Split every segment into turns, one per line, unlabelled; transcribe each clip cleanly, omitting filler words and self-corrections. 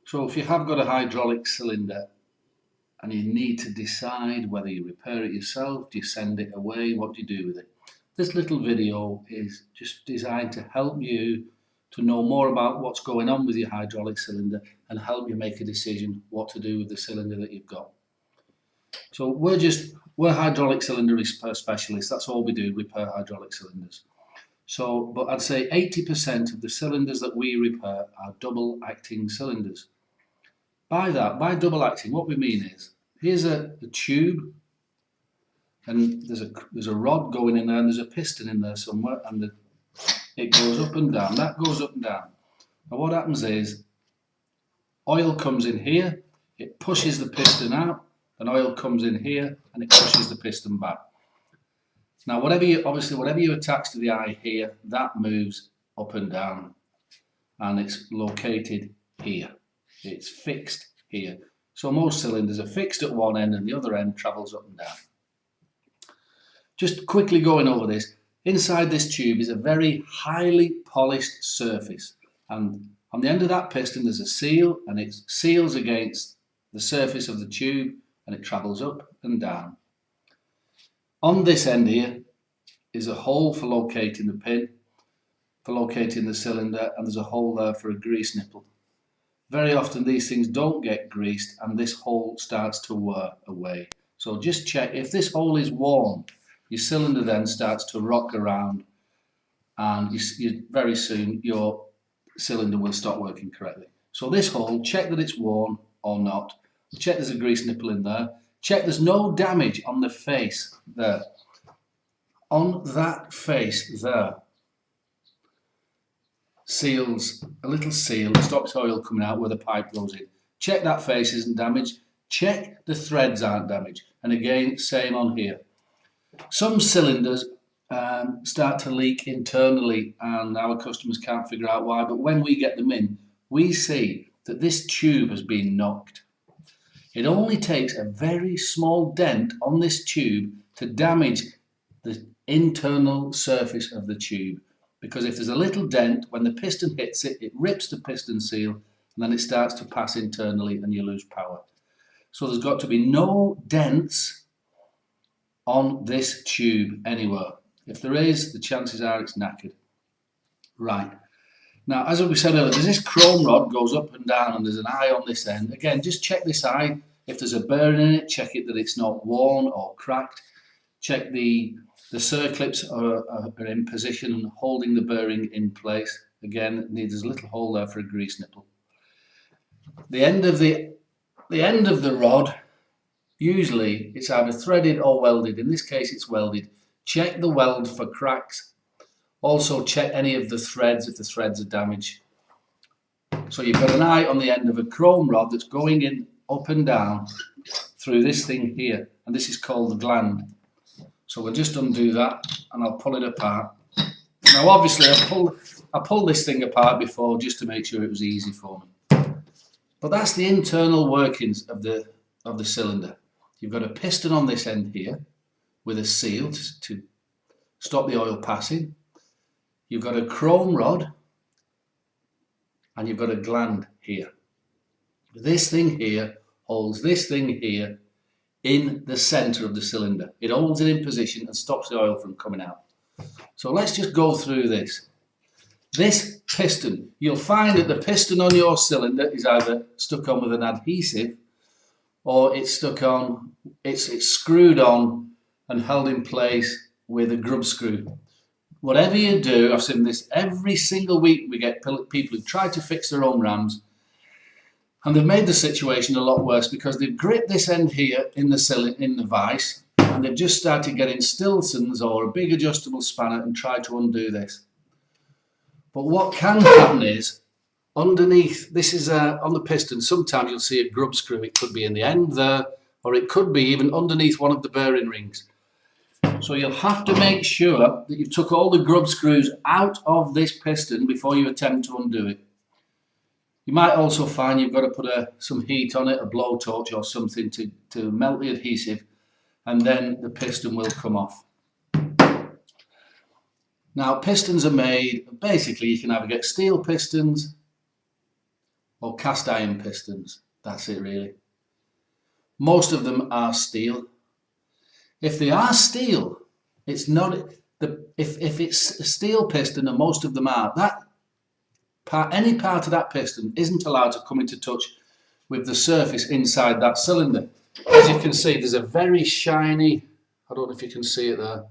So if you have got a hydraulic cylinder and you need to decide whether you repair it yourself, do you send it away, what do you do with it? This little video is just designed to help you to know more about what's going on with your hydraulic cylinder and help you make a decision what to do with the cylinder that you've got. So we're hydraulic cylinder repair specialists, that's all we do, repair hydraulic cylinders. So, but I'd say 80% of the cylinders that we repair are double acting cylinders. By double acting, what we mean is, here's a tube, and there's a rod going in there, and there's a piston in there somewhere, and it goes up and down. That goes up and down. Now what happens is, oil comes in here, it pushes the piston out, and oil comes in here, and it pushes the piston back. Now whatever you attach to the eye here, that moves up and down, and it's located here. It's fixed here. So most cylinders are fixed at one end and the other end travels up and down. Just quickly going over this, inside this tube is a very highly polished surface, and on the end of that piston there's a seal, and it seals against the surface of the tube and it travels up and down. On this end here is a hole for locating the pin, for locating the cylinder, and there's a hole there for a grease nipple. Very often these things don't get greased and this hole starts to wear away. So just check, if this hole is worn, your cylinder then starts to rock around, and very soon your cylinder will stop working correctly. So this hole, check that it's worn or not. Check there's a grease nipple in there. Check there's no damage on the face there. On that face there, seals, a little seal that stops oil coming out where the pipe goes in. Check that face isn't damaged. Check the threads aren't damaged. And again, same on here. Some cylinders start to leak internally and our customers can't figure out why, but when we get them in, we see that this tube has been knocked. It only takes a very small dent on this tube to damage the internal surface of the tube. Because if there's a little dent, when the piston hits it, it rips the piston seal, and then it starts to pass internally and you lose power. So there's got to be no dents on this tube anywhere. If there is, the chances are it's knackered. Right. Now, as we said earlier, there's this chrome rod goes up and down, and there's an eye on this end. Again, just check this eye. If there's a bearing in it, check it that it's not worn or cracked. Check the circlips are in position and holding the bearing in place. Again, it needs a little hole there for a grease nipple. The end of the rod, usually it's either threaded or welded. In this case, it's welded. Check the weld for cracks. Also check any of the threads if the threads are damaged. So you've got an eye on the end of a chrome rod that's going in up and down through this thing here, and this is called the gland. So we'll just undo that and I'll pull it apart. Now obviously I pulled this thing apart before just to make sure it was easy for me. But that's the internal workings of the cylinder. You've got a piston on this end here with a seal to stop the oil passing. You've got a chrome rod and you've got a gland here. This thing here holds this thing here in the center of the cylinder. It holds it in position and stops the oil from coming out. So let's just go through this. This piston, you'll find that the piston on your cylinder is either stuck on with an adhesive or it's stuck on, it's screwed on and held in place with a grub screw. Whatever you do, I've seen this every single week, we get people who try to fix their own rams, and they've made the situation a lot worse because they've gripped this end here in the vise, and they've just started getting Stilsons or a big adjustable spanner and tried to undo this. But what can happen is, underneath, this is on the piston, sometimes you'll see a grub screw. It could be in the end there, or it could be even underneath one of the bearing rings. So you'll have to make sure that you've took all the grub screws out of this piston before you attempt to undo it. You might also find you've got to put some heat on it, a blowtorch or something to melt the adhesive, and then the piston will come off. Now pistons are made, basically you can either get steel pistons or cast iron pistons. That's it really. Most of them are steel. If they are steel, it's not if it's a steel piston, and most of them are, that part, any part of that piston isn't allowed to come into touch with the surface inside that cylinder. As you can see, there's a very shiny, I don't know if you can see it there,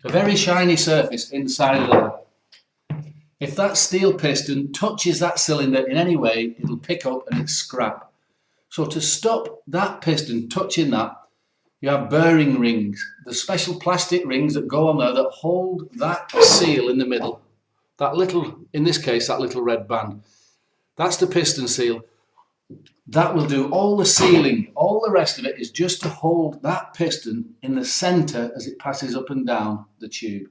a very shiny surface inside of there. If that steel piston touches that cylinder in any way, it'll pick up and it's scrap. So to stop that piston touching that, you have bearing rings, the special plastic rings that go on there that hold that seal in the middle. That little, in this case, that little red band. That's the piston seal. That will do all the sealing. All the rest of it is just to hold that piston in the centre as it passes up and down the tube.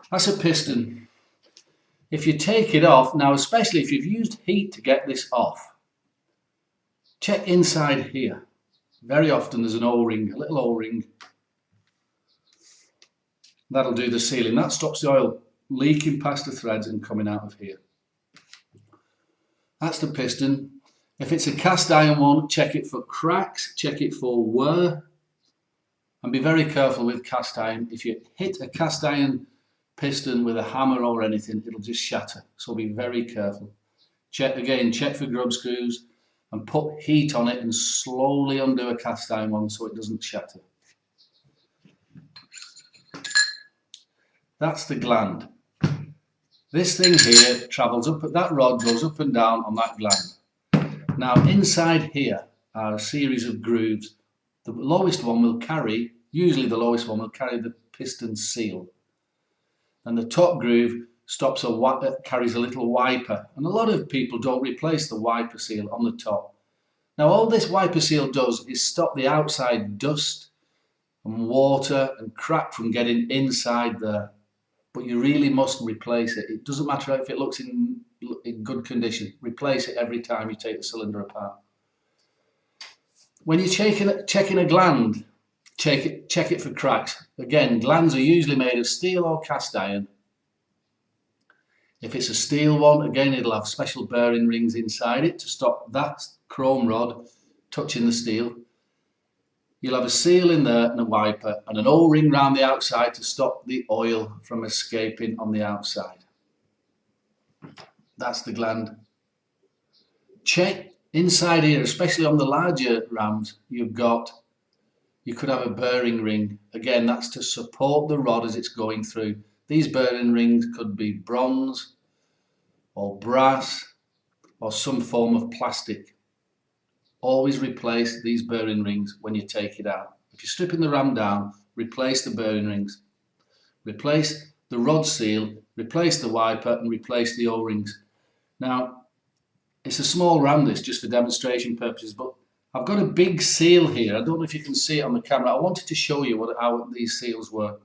That's a piston. If you take it off, now especially if you've used heat to get this off, check inside here. Very often there's an O-ring, a little O-ring. That'll do the sealing. That stops the oil leaking past the threads and coming out of here. That's the piston. If it's a cast iron one, check it for cracks, check it for wear, and be very careful with cast iron. If you hit a cast iron piston with a hammer or anything, it'll just shatter. So be very careful. Check again, check for grub screws and put heat on it and slowly undo a cast iron one so it doesn't shatter. That's the gland. This thing here travels up, that rod goes up and down on that gland. Now inside here are a series of grooves. The lowest one will carry, usually the lowest one will carry the piston seal. And the top groove stops carries a little wiper. And a lot of people don't replace the wiper seal on the top. Now all this wiper seal does is stop the outside dust and water and crap from getting inside there. But you really must replace it. It doesn't matter if it looks in good condition. Replace it every time you take the cylinder apart. When you're checking a gland, check it for cracks. Again, glands are usually made of steel or cast iron. If it's a steel one, again, it'll have special bearing rings inside it to stop that chrome rod touching the steel. You'll have a seal in there and a wiper and an O-ring round the outside to stop the oil from escaping on the outside. That's the gland. Check inside here, especially on the larger rams, you could have a bearing ring. Again, that's to support the rod as it's going through. These bearing rings could be bronze or brass or some form of plastic. Always replace these bearing rings when you take it out. If you're stripping the ram down, replace the bearing rings. Replace the rod seal, replace the wiper and replace the O-rings. Now, it's a small ram this, just for demonstration purposes, but I've got a big seal here. I don't know if you can see it on the camera. I wanted to show you how these seals work.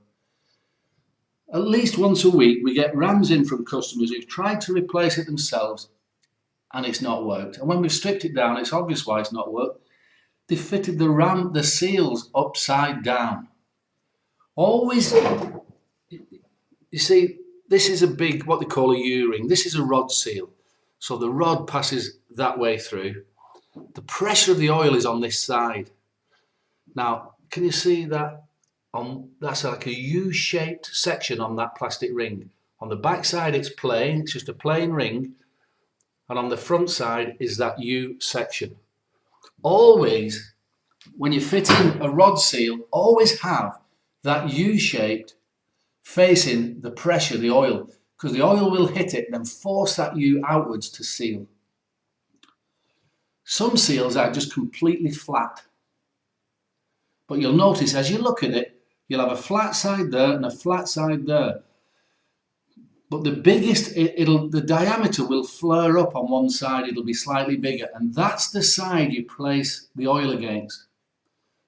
At least once a week, we get rams in from customers who've tried to replace it themselves and it's not worked. And when we've stripped it down, it's obvious why it's not worked. They fitted the seals upside down. Always, you see, this is a big, what they call a U-ring. This is a rod seal. So the rod passes that way through. The pressure of the oil is on this side. Now, can you see that? That's like a U-shaped section on that plastic ring. On the back side, it's plain. It's just a plain ring. And on the front side is that U section. Always, when you're fitting a rod seal, always have that U-shaped facing the pressure, the oil, because the oil will hit it and then force that U outwards to seal. Some seals are just completely flat. But you'll notice as you look at it, you'll have a flat side there and a flat side there. But the biggest, the diameter will flare up on one side, it'll be slightly bigger, and that's the side you place the oil against.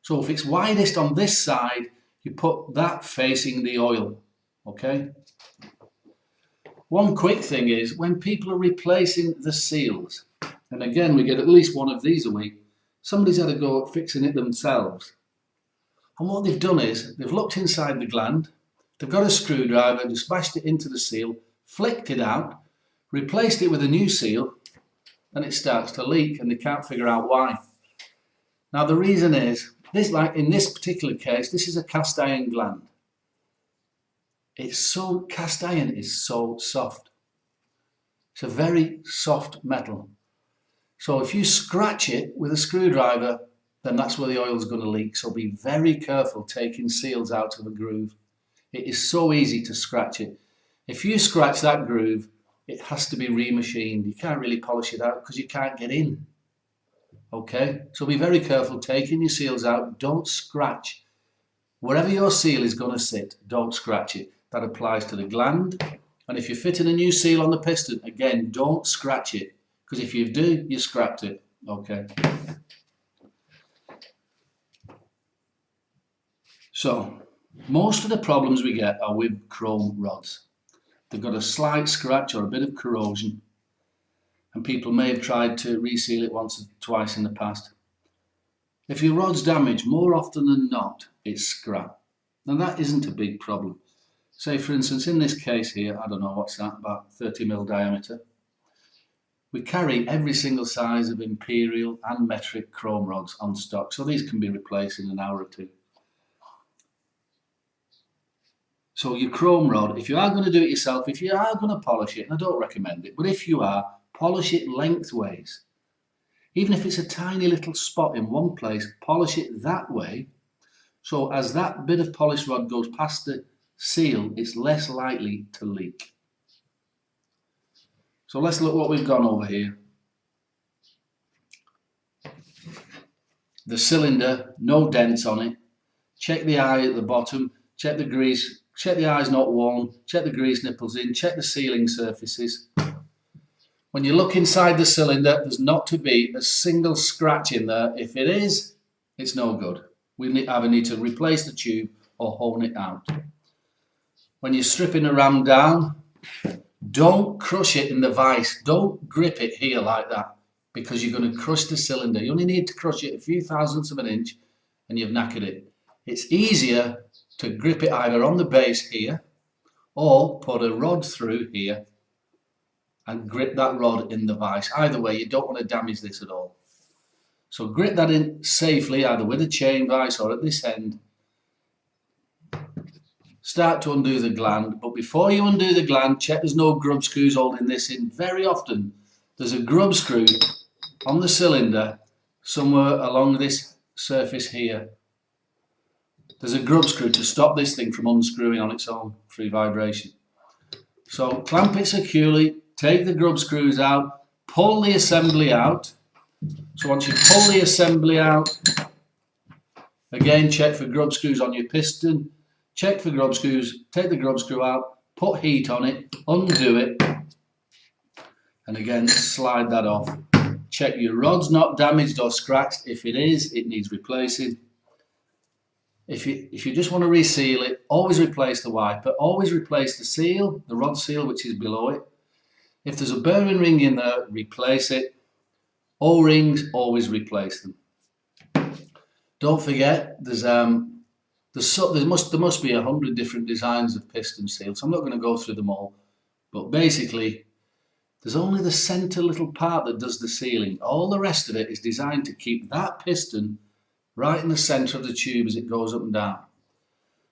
So if it's widest on this side, you put that facing the oil, okay? One quick thing is, when people are replacing the seals, and again, we get at least one of these a week, somebody's had a go at fixing it themselves. And what they've done is, they've looked inside the gland, they've got a screwdriver and smashed it into the seal, flicked it out, replaced it with a new seal, then it starts to leak and they can't figure out why. Now the reason is, like in this particular case, this is a cast iron gland. Cast iron is so soft. It's a very soft metal. So if you scratch it with a screwdriver, then that's where the oil is going to leak. So be very careful taking seals out of a groove. It is so easy to scratch it. If you scratch that groove, it has to be remachined. You can't really polish it out because you can't get in. Okay, so be very careful taking your seals out. Don't scratch. Wherever your seal is going to sit, don't scratch it. That applies to the gland. And if you're fitting a new seal on the piston, again, don't scratch it. Because if you do, you scrapped it. Okay. So, most of the problems we get are with chrome rods. They've got a slight scratch or a bit of corrosion. And people may have tried to reseal it once or twice in the past. If your rod's damaged, more often than not, it's scrap. Now that isn't a big problem. Say for instance, in this case here, I don't know what's that, about 30mm diameter. We carry every single size of imperial and metric chrome rods on stock, so these can be replaced in an hour or two. So your chrome rod, if you are going to do it yourself, if you are going to polish it, and I don't recommend it, but if you are, polish it lengthways. Even if it's a tiny little spot in one place, polish it that way. So as that bit of polished rod goes past the seal, it's less likely to leak. So let's look what we've gone over here. The cylinder, no dents on it. Check the eye at the bottom, check the grease, check the eye's not worn, check the grease nipples in, check the sealing surfaces. When you look inside the cylinder, there's not to be a single scratch in there. If it is, it's no good. We either need to replace the tube or hone it out. When you're stripping a ram down, don't crush it in the vise. Don't grip it here like that because you're going to crush the cylinder. You only need to crush it a few thousandths of an inch and you've knackered it. It's easier to grip it either on the base here or put a rod through here and grip that rod in the vise. Either way, you don't want to damage this at all. So grip that in safely, either with a chain vise or at this end. Start to undo the gland, but before you undo the gland, check there's no grub screws holding this in. Very often, there's a grub screw on the cylinder somewhere along this surface here. There's a grub screw to stop this thing from unscrewing on its own through vibration. So clamp it securely, take the grub screws out, pull the assembly out. So once you pull the assembly out, again check for grub screws on your piston, check for grub screws, take the grub screw out, put heat on it, undo it, and again slide that off. Check your rod's not damaged or scratched. If it is, it needs replacing. If you just want to reseal it, always replace the wiper, always replace the seal, the rod seal which is below it. If there's a bearing ring in there, replace it. O-rings, always replace them. Don't forget, there must be 100 different designs of piston seals. I'm not going to go through them all, but basically, there's only the centre little part that does the sealing. All the rest of it is designed to keep that piston right in the centre of the tube as it goes up and down.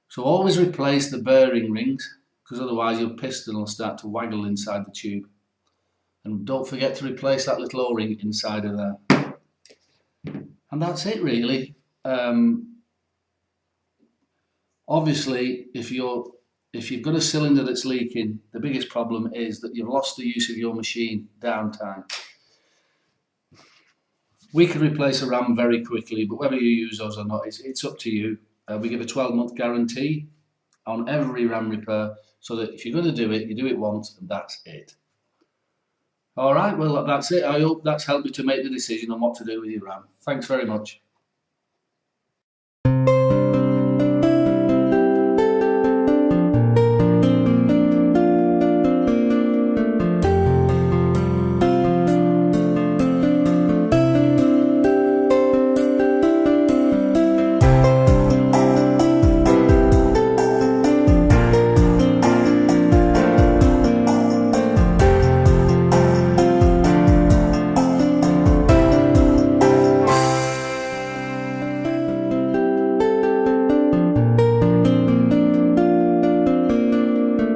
So always replace the bearing rings, because otherwise your piston will start to waggle inside the tube. And don't forget to replace that little O-ring inside of there. And that's it really. Obviously, if you've got a cylinder that's leaking, the biggest problem is that you've lost the use of your machine, downtime. We can replace a ram very quickly, but whether you use those or not, it's up to you. We give a 12-month guarantee on every ram repair, so that if you're going to do it, you do it once and that's it. All right, well, that's it. I hope that's helped you to make the decision on what to do with your ram. Thanks very much.